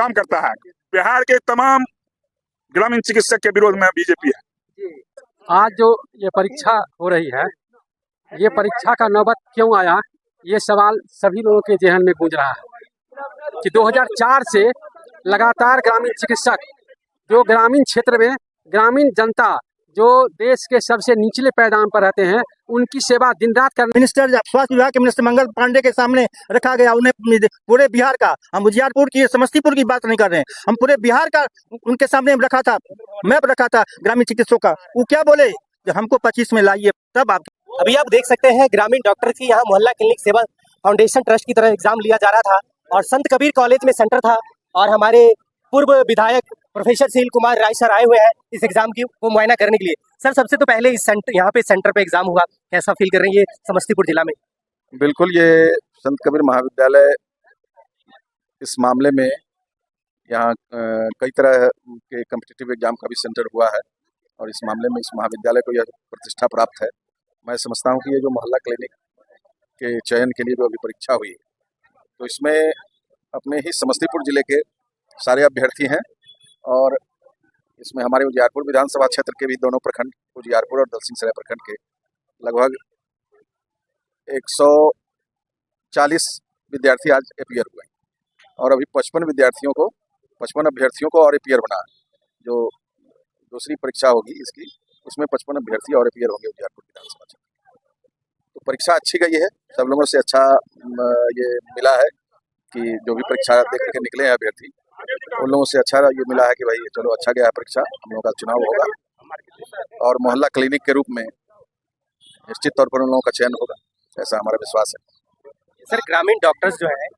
काम करता है। बिहार के तमाम ग्रामीण चिकित्सक के विरोध में बीजेपी है। आज जो ये परीक्षा हो रही है, ये परीक्षा का नौबत क्यों आया, ये सवाल सभी लोगों के जहन में गूंज रहा है कि 2004 से लगातार ग्रामीण चिकित्सक जो ग्रामीण क्षेत्र में ग्रामीण जनता जो देश के सबसे निचले पैदान पर रहते हैं उनकी सेवा दिन रात कर मिनिस्टर स्वास्थ्य विभाग के मिनिस्टर मंगल पांडे के सामने रखा गया। उन्हें पूरे बिहार का, हम उजियारपुर की समस्तीपुर की बात नहीं कर रहे हैं, हम पूरे बिहार का उनके सामने रखा था, मैप रखा था ग्रामीण चिकित्सकों का। वो क्या बोले कि हमको 25 में लाइए, तब आप अभी आप देख सकते हैं ग्रामीण डॉक्टर की यहाँ मोहल्ला क्लिनिक सेवा फाउंडेशन ट्रस्ट की तरह एग्जाम लिया जा रहा था और संत कबीर कॉलेज में सेंटर था और हमारे पूर्व विधायक प्रोफेसर सुनील कुमार राय सर आए हुए हैं इस एग्जाम की को मुआयना करने के लिए। सर, सबसे तो पहले इस यहाँ पे सेंटर पे एग्जाम हुआ, कैसा फील कर रही है समस्तीपुर जिला में? बिल्कुल, ये संत कबीर महाविद्यालय इस मामले में यहाँ कई तरह के कॉम्पिटिटिव एग्जाम का भी सेंटर हुआ है और इस मामले में इस महाविद्यालय को यह प्रतिष्ठा प्राप्त है। मैं समझता हूँ कि ये जो मोहल्ला क्लिनिक के चयन के लिए जो अभी परीक्षा हुई तो इसमें अपने ही समस्तीपुर जिले के सारे अभ्यर्थी हैं और इसमें हमारे उजियारपुर विधानसभा क्षेत्र के भी दोनों प्रखंड, उजियारपुर और दलसिंहसराय प्रखंड के लगभग 140 विद्यार्थी आज अपीयर हुए और अभी 55 अभ्यर्थियों को और अपीयर बना। जो दूसरी परीक्षा होगी इसकी, उसमें 55 अभ्यर्थी और अपीयर होंगे उजियारपुर विधानसभा क्षेत्र। तो परीक्षा अच्छी गई है, सब लोगों से अच्छा ये मिला है कि जो भी परीक्षा दे करके निकले हैं अभ्यर्थी उन लोगों से अच्छा ये मिला है कि भाई चलो अच्छा गया है परीक्षा, हम लोगों का चुनाव होगा और मोहल्ला क्लिनिक के रूप में निश्चित तौर पर उन लोगों का चयन होगा, ऐसा हमारा विश्वास है। सर, ग्रामीण डॉक्टर्स जो है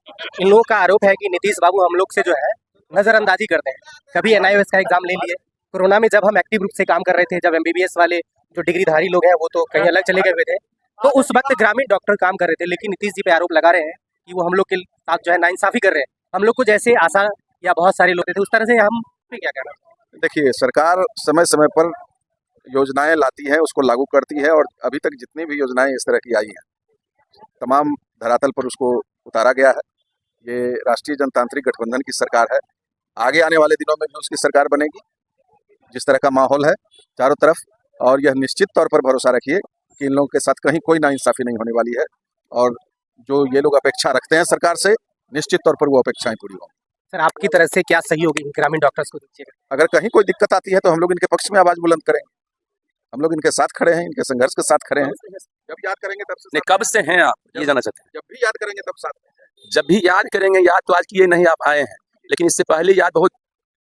इन लोगों का आरोप है कि नीतीश बाबू हम लोग से जो है नजरअंदाजी करते हैं। कभी NIOS का एग्जाम ले लिए, कोरोना में जब हम एक्टिव रूप से काम कर रहे थे, जब MBBS वाले जो डिग्रीधारी लोग हैं वो तो कहीं अलग चले गए हुए थे, तो उस वक्त ग्रामीण डॉक्टर काम कर रहे थे, लेकिन नीतीश जी पे आरोप लगा रहे हैं कि वो हम लोग के साथ जो है नाइंसाफी कर रहे हैं। हम लोग को जैसे आशा या बहुत सारे लोग थे उस तरह से हम क्या कहना? देखिए, सरकार समय समय पर योजनाएं लाती है, उसको लागू करती है और अभी तक जितनी भी योजनाएं इस तरह की आई हैं तमाम धरातल पर उसको उतारा गया है। ये राष्ट्रीय जनतांत्रिक गठबंधन की सरकार है, आगे आने वाले दिनों में भी उसकी सरकार बनेगी। जिस तरह का माहौल है चारों तरफ, और यह निश्चित तौर पर भरोसा रखिए कि इन लोगों के साथ कहीं कोई नाइंसाफी नहीं होने वाली है और जो ये लोग अपेक्षा रखते हैं सरकार से, निश्चित तौर पर वो अपेक्षाएं पूरी होंगी। सर, आपकी तरफ से क्या सहयोग ग्रामीण डॉक्टर्स को दीजिएगा? अगर कहीं कोई दिक्कत आती है तो हम लोग इनके पक्ष में आवाज बुलंद करेंगे, हम लोग इनके साथ खड़े हैं, इनके संघर्ष के साथ खड़े हैं। जब याद करेंगे तब से। कब से हैं आप, ये जानना चाहते हैं? जब भी याद करेंगे तब साथ। जब भी याद करेंगे, याद तो आज किए नहीं आप आए हैं, लेकिन इससे पहले याद बहुत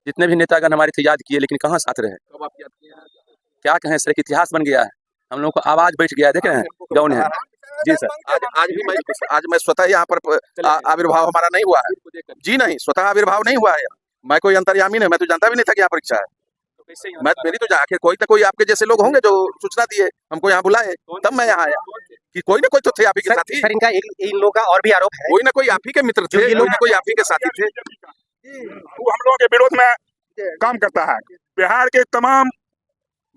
जितने भी नेतागण हमारे थे याद किए, लेकिन कहाँ साथ रहे? कब आप याद किए हैं? क्या कहें सर, इतिहास बन गया है, हम लोग को आवाज बैठ गया, देख रहे हैं गौन है। जी सर, आज मैं स्वतः यहाँ पर आविर्भाव हमारा नहीं हुआ है जी, नहीं, स्वतः आविर्भाव नहीं हुआ है। मैं कोई अंतर्यामी नहीं, मैं तो जानता भी नहीं था कि यहाँ परीक्षा है। मैं मेरी तो आखिर कोई ना कोई आपके जैसे लोग होंगे जो सूचना दिए, हमको यहाँ बुलाए, तब मैं यहाँ आया कि कोई ना कोई तो थे आप ही के साथी। सर, इनका इन लोगों का और भी आरोप है, कोई ना कोई आप ही के मित्र थे, कोई ना कोई आप ही के साथी थे। वो हम लोगों के विरोध में काम करता है। बिहार के तमाम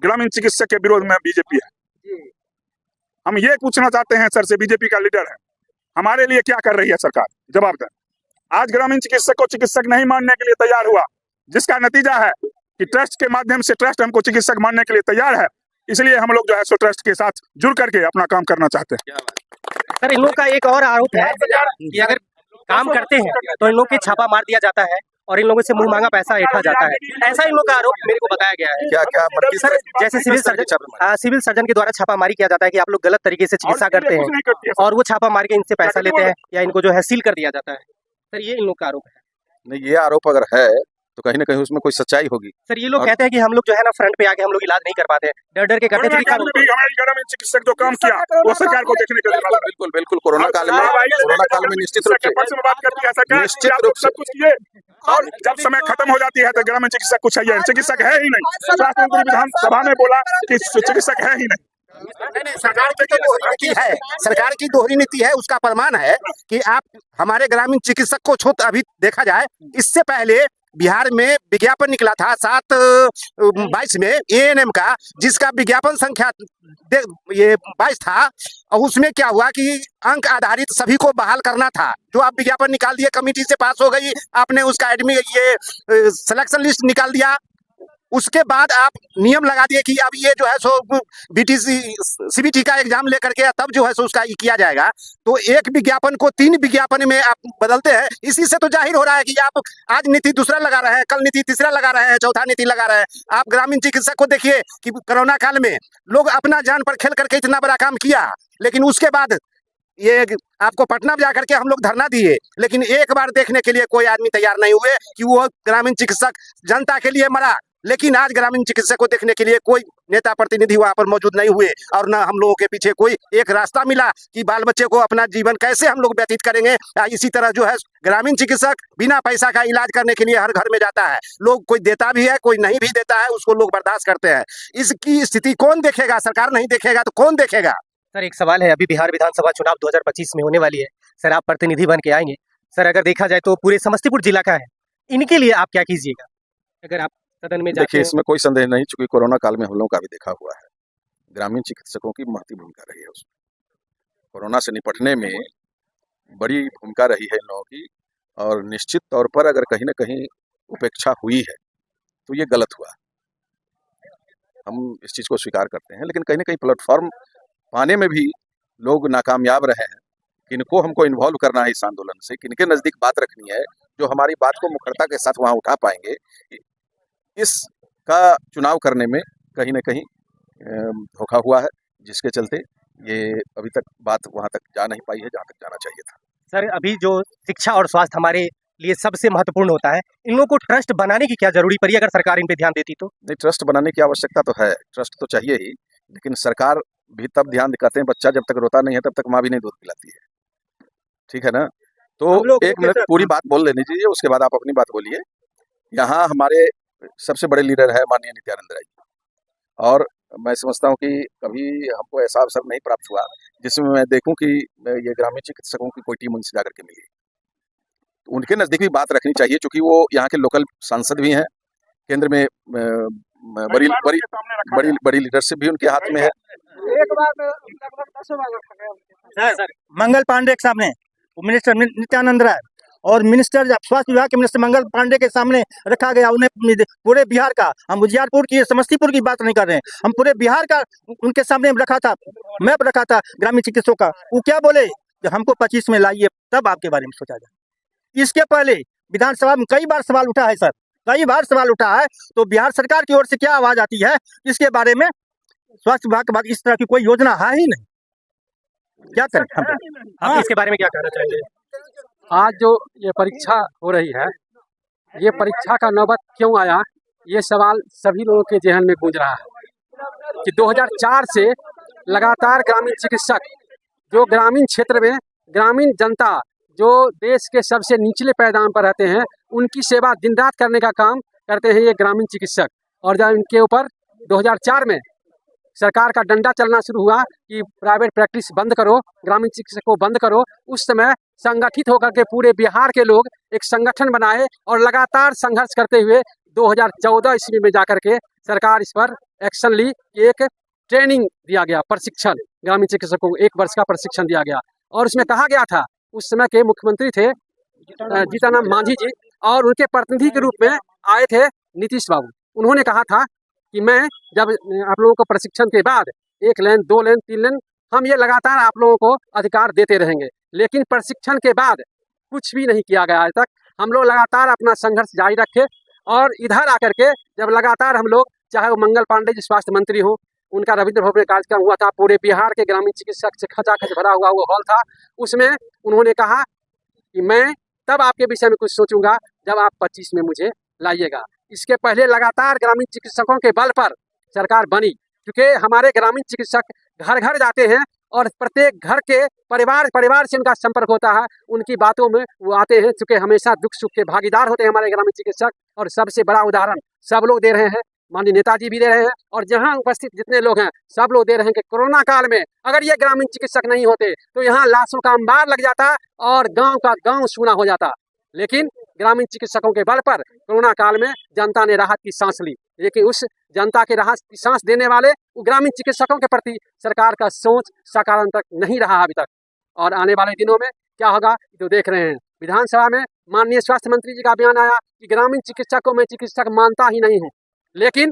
ग्रामीण चिकित्सक के विरोध में बीजेपी है। हम ये पूछना चाहते हैं सर से, बीजेपी का लीडर है, हमारे लिए क्या कर रही है सरकार, जवाब दें। आज ग्रामीण चिकित्सक को चिकित्सक नहीं मानने के लिए तैयार हुआ, जिसका नतीजा है कि ट्रस्ट के माध्यम से ट्रस्ट हमको चिकित्सक मानने के लिए तैयार है, इसलिए हम लोग जो है सो ट्रस्ट के साथ जुड़ करके अपना काम करना चाहते हैं। सर, इन लोगों का एक और आरोप है कि अगर काम करते हैं तो इन लोगों की छापा मार दिया जाता है और इन लोगों से मुंह मांगा पैसा ऐंठा जाता है, ऐसा इन लोगों का आरोप मेरे को बताया गया है। क्या क्या सर, जैसे सिविल सर्जन के द्वारा छापामारी किया जाता है कि आप लोग गलत तरीके से चिकित्सा करते हैं और वो छापा मार के इनसे पैसा लेते हैं या इनको जो है सील कर दिया जाता है। सर, ये इन लोग का आरोप है। नहीं, ये आरोप अगर है तो कहीं ना कहीं उसमें कोई सच्चाई होगी। सर, ये लोग कहते हैं कि हम लोग जो है ना फ्रंट पे आके हम लोग इलाज नहीं कर पाते, डर डर के करते हैं। हमारे ग्रामीण चिकित्सक जो काम किया वो सरकार को देखने के लिए बिल्कुल बिल्कुल कोरोना काल में निश्चित रूप से बात करती है, निश्चित रूप से सब कुछ किए और जब समय खत्म हो जाती है तो ग्रामीण चिकित्सक कुछ है, चिकित्सक है ही नहीं। स्वास्थ्य मंत्री विधानसभा में बोला कि चिकित्सक है ही नहीं। सरकार की तो दोहरी नीति है, सरकार की दोहरी नीति है। उसका प्रमाण है कि आप हमारे ग्रामीण चिकित्सक को छूट, अभी देखा जाए इससे पहले बिहार में विज्ञापन निकला था 7/22 में एएनएम का, जिसका विज्ञापन संख्या ये 22 था, और उसमें क्या हुआ कि अंक आधारित सभी को बहाल करना था। जो आप विज्ञापन निकाल दिए, कमेटी से पास हो गई, आपने उसका एडमिट ये सिलेक्शन लिस्ट निकाल दिया, उसके बाद आप नियम लगा दिए कि अब ये जो है सो बीटीसी सीबीटी का एग्जाम लेकर के तब जो है सो उसका किया जाएगा। तो एक विज्ञापन को 3 विज्ञापन में आप बदलते हैं। इसी से तो जाहिर हो रहा है कि आप आज नीति दूसरा लगा रहे हैं, कल नीति तीसरा लगा रहे हैं, चौथा नीति लगा रहे हैं। आप ग्रामीण चिकित्सक को देखिए कि कोरोना काल में लोग अपना जान पर खेल करके इतना बड़ा काम किया, लेकिन उसके बाद ये आपको पटना में जाकर के हम लोग धरना दिए, लेकिन एक बार देखने के लिए कोई आदमी तैयार नहीं हुए कि वो ग्रामीण चिकित्सक जनता के लिए मरा। लेकिन आज ग्रामीण चिकित्सक को देखने के लिए कोई नेता प्रतिनिधि वहां पर मौजूद नहीं हुए, और न हम लोगों के पीछे कोई एक रास्ता मिला कि बाल बच्चे को अपना जीवन कैसे हम लोग व्यतीत करेंगे। इसी तरह जो है ग्रामीण चिकित्सक बिना पैसा का इलाज करने के लिए हर घर में जाता है, लोग कोई देता भी है, कोई नहीं भी देता है, उसको लोग बर्दाश्त करते हैं। इसकी स्थिति कौन देखेगा? सरकार नहीं देखेगा तो कौन देखेगा? सर एक सवाल है, अभी बिहार विधानसभा चुनाव 2025 में होने वाली है सर, आप प्रतिनिधि बन के आएंगे सर, अगर देखा जाए तो पूरे समस्तीपुर जिला का है, इनके लिए आप क्या कीजिएगा अगर आप सदन में देखिए, इसमें कोई संदेह नहीं, चूंकि कोरोना काल में हम लोगों का भी देखा हुआ है, ग्रामीण चिकित्सकों की महत्वपूर्ण भूमिका रही है उसमें। कोरोना से निपटने में बड़ी भूमिका रही है इन लोगों की, और निश्चित तौर पर अगर कहीं ना कहीं उपेक्षा हुई है तो ये गलत हुआ। हम इस चीज़ को स्वीकार करते हैं, लेकिन कहीं ना कहीं प्लेटफॉर्म पाने में भी लोग नाकामयाब रहे हैं। किनको हमको इन्वॉल्व करना है इस आंदोलन से, किनके नज़दीक बात रखनी है, जो हमारी बात को मुखरता के साथ वहाँ उठा पाएंगे, इसका चुनाव करने में कहीं ना कहीं धोखा हुआ है, जिसके चलते ये अभी तक बात वहाँ तक जा नहीं पाई है जहाँ तक जाना चाहिए था। सर अभी जो शिक्षा और स्वास्थ्य हमारे लिए सबसे महत्वपूर्ण होता है, इन लोगों को ट्रस्ट बनाने की क्या जरूरी पड़ी अगर सरकार इन पे ध्यान देती तो? नहीं, ट्रस्ट बनाने की आवश्यकता तो है, ट्रस्ट तो चाहिए ही, लेकिन सरकार भी तब ध्यान दिखाते हैं, बच्चा जब तक रोता नहीं है तब तक माँ भी नहीं दूध पिलाती है, ठीक है ना? तो एक मिनट पूरी बात बोल लेनी चाहिए, उसके बाद आप अपनी बात बोलिए। यहाँ हमारे सबसे बड़े लीडर है माननीय नित्यानंद राय, और मैं समझता हूँ कि कभी हमको ऐसा अवसर नहीं प्राप्त हुआ जिसमें मैं देखूं कि ये ग्रामीण चिकित्सकों की कोई टीम उनसे जाकर के मिली। तो उनके नज़दीक भी बात रखनी चाहिए, क्योंकि वो यहाँ के लोकल सांसद भी हैं, केंद्र में बड़ी बड़ी बड़ी बड़ी लीडरशिप भी उनके हाथ में है। मंगल पांडे के सामने मिनिस्टर नित्यानंद राय और मिनिस्टर स्वास्थ्य विभाग के मिनिस्टर मंगल पांडे के सामने रखा गया। उन्हें पूरे बिहार का, हम उजियारपुर की समस्तीपुर की बात नहीं कर रहे हैं, हम पूरे बिहार का उनके सामने रखा था, मैप रखा था ग्रामीण चिकित्सकों का। वो क्या बोले कि हमको 25 में लाइए, तब आपके बारे में सोचा जाए। इसके पहले विधानसभा में कई बार सवाल उठा है सर, कई बार सवाल उठा है, तो बिहार सरकार की ओर से क्या आवाज आती है इसके बारे में? स्वास्थ्य विभाग के बाद इस तरह की कोई योजना है ही नहीं, क्या करें हम? आप इसके बारे में क्या कहना चाहेंगे? आज जो ये परीक्षा हो रही है, ये परीक्षा का नौबत क्यों आया, ये सवाल सभी लोगों के जहन में गूंज रहा है कि 2004 से लगातार ग्रामीण चिकित्सक, जो ग्रामीण क्षेत्र में ग्रामीण जनता जो देश के सबसे निचले पैदान पर रहते हैं, उनकी सेवा दिन रात करने का काम करते हैं ये ग्रामीण चिकित्सक। और जब इनके ऊपर 2004 में सरकार का डंडा चलना शुरू हुआ कि प्राइवेट प्रैक्टिस बंद करो, ग्रामीण चिकित्सक को बंद करो, उस समय संगठित होकर के पूरे बिहार के लोग एक संगठन बनाए और लगातार संघर्ष करते हुए 2014 ईस्वी में जाकर के सरकार इस पर एक्शन ली। एक ट्रेनिंग दिया गया, प्रशिक्षण, ग्रामीण चिकित्सकों को 1 वर्ष का प्रशिक्षण दिया गया, और उसमें कहा गया था, उस समय के मुख्यमंत्री थे जीतन मांझी जी, और उनके प्रतिनिधि के रूप में आए थे नीतीश बाबू। उन्होंने कहा था कि मैं जब आप लोगों को प्रशिक्षण के बाद 1 लेन, 2 लेन, 3 लेन, हम ये लगातार आप लोगों को अधिकार देते रहेंगे, लेकिन प्रशिक्षण के बाद कुछ भी नहीं किया गया आज तक। हम लोग लगातार अपना संघर्ष जारी रखे, और इधर आकर के जब लगातार हम लोग, चाहे वो मंगल पांडे जी स्वास्थ्य मंत्री हो, उनका रविंद्र भवन में कार्यक्रम हुआ था, पूरे बिहार के ग्रामीण चिकित्सक से खचाखच भरा हुआ वो हॉल था, उसमें उन्होंने कहा कि मैं तब आपके विषय में कुछ सोचूंगा जब आप 25 में मुझे लाइएगा। इसके पहले लगातार ग्रामीण चिकित्सकों के बल पर सरकार बनी, क्योंकि हमारे ग्रामीण चिकित्सक घर घर जाते हैं और प्रत्येक घर के परिवार से उनका संपर्क होता है, उनकी बातों में वो आते हैं, क्योंकि हमेशा दुख सुख के भागीदार होते हैं हमारे ग्रामीण चिकित्सक। और सबसे बड़ा उदाहरण सब लोग दे रहे हैं, माननीय नेताजी भी दे रहे हैं, और जहां उपस्थित जितने लोग हैं सब लोग दे रहे हैं कि कोरोना काल में अगर ये ग्रामीण चिकित्सक नहीं होते तो यहाँ लाशों का अंबार लग जाता और गांव का गांव सूना हो जाता। लेकिन ग्रामीण चिकित्सकों के बल पर कोरोना काल में जनता ने राहत की सांस ली, लेकिन उस जनता के राहत की सांस देने वाले ग्रामीण चिकित्सकों के प्रति सरकार का सोच सकारात्मक नहीं रहा अभी तक। और आने वाले दिनों में क्या होगा तो देख रहे हैं। विधानसभा में माननीय स्वास्थ्य मंत्री जी का बयान आया कि ग्रामीण चिकित्सकों में चिकित्सक मानता ही नहीं हूँ, लेकिन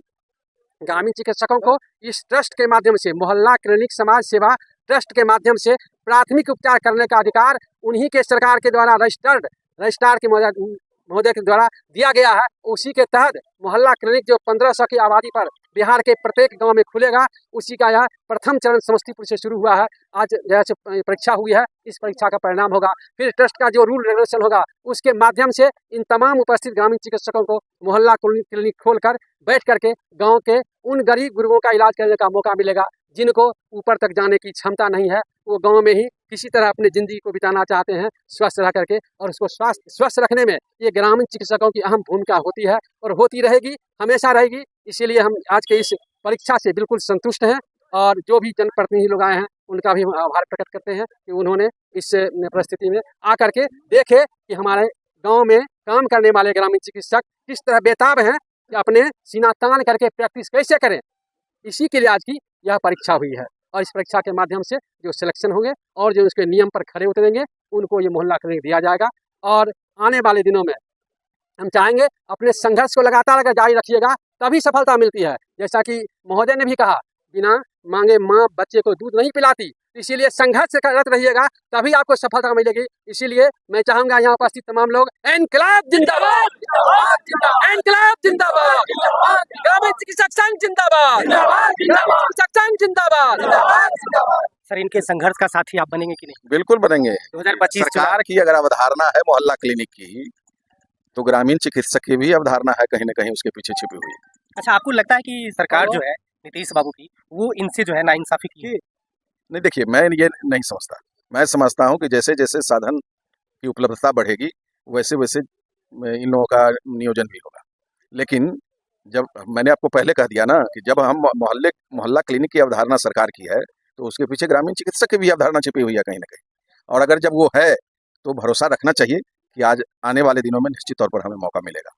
ग्रामीण चिकित्सकों को इस ट्रस्ट के माध्यम से, मोहल्ला क्लिनिक समाज सेवा ट्रस्ट के माध्यम से प्राथमिक उपचार करने का अधिकार उन्हीं के सरकार के द्वारा रजिस्ट्रार के महोदय के द्वारा दिया गया है। उसी के तहत मोहल्ला क्लिनिक जो 1500 की आबादी पर बिहार के प्रत्येक गांव में खुलेगा, उसी का यह प्रथम चरण समस्तीपुर से शुरू हुआ है। आज जैसे परीक्षा हुई है, इस परीक्षा का परिणाम होगा, फिर ट्रस्ट का जो रूल रेगुलेशन होगा उसके माध्यम से इन तमाम उपस्थित ग्रामीण चिकित्सकों को मोहल्ला क्लिनिक खोलकर बैठ करके गाँव के उन गरीब गुरुओं का इलाज करने का मौका मिलेगा जिनको ऊपर तक जाने की क्षमता नहीं है। वो गांव में ही किसी तरह अपनी ज़िंदगी को बिताना चाहते हैं स्वस्थ रह करके, और उसको स्वस्थ रखने में ये ग्रामीण चिकित्सकों की अहम भूमिका होती है और होती रहेगी, हमेशा रहेगी। इसीलिए हम आज के इस परीक्षा से बिल्कुल संतुष्ट हैं और जो भी जनप्रतिनिधि लोग आए हैं उनका भी हम आभार प्रकट करते हैं कि उन्होंने इस परिस्थिति में आकर के देखे कि हमारे गाँव में काम करने वाले ग्रामीण चिकित्सक किस तरह बेताब हैं कि अपने सीना तान करके प्रैक्टिस कैसे करें। इसी के लिए आज की यह परीक्षा हुई है और इस परीक्षा के माध्यम से जो सिलेक्शन होंगे और जो उसके नियम पर खड़े उतरेंगे उनको ये मोहल्ला क्लिनिक दिया जाएगा। और आने वाले दिनों में हम चाहेंगे अपने संघर्ष को लगातार अगर जारी रखिएगा तभी सफलता मिलती है। जैसा कि महोदय ने भी कहा, बिना मांगे माँ बच्चे को दूध नहीं पिलाती, इसीलिए संघर्ष करते रहिएगा तभी आपको सफलता मिलेगी। इसीलिए मैं चाहूंगा यहाँ उपस्थित तमाम लोग इनकलाब जिंदाबाद, इनकलाब जिंदाबाद, ग्रामीण चिकित्सक संघ जिंदाबाद, चिकित्सक संघ जिंदाबाद। सर, इनके संघर्ष का साथी आप बनेंगे कि नहीं? बिल्कुल बनेंगे। 2025 सरकार की अगर अवधारणा है मोहल्ला क्लिनिक की, तो ग्रामीण चिकित्सक की भी अवधारणा है कहीं न कहीं उसके पीछे छिपी हुई। अच्छा, आपको लगता है कि सरकार जो है नीतीश बाबू की, वो इनसे जो है नाइंसाफी की है? नहीं, देखिए, मैं ये नहीं समझता। मैं समझता हूँ कि जैसे जैसे साधन की उपलब्धता बढ़ेगी वैसे वैसे इन लोगों का नियोजन भी होगा। लेकिन जब मैंने आपको पहले कह दिया ना कि जब हम मोहल्ला क्लिनिक की अवधारणा सरकार की है तो उसके पीछे ग्रामीण चिकित्सक की भी अवधारणा छिपी हुई है कहीं ना कहीं। और अगर जब वो है तो भरोसा रखना चाहिए कि आज आने वाले दिनों में निश्चित तौर पर हमें मौका मिलेगा।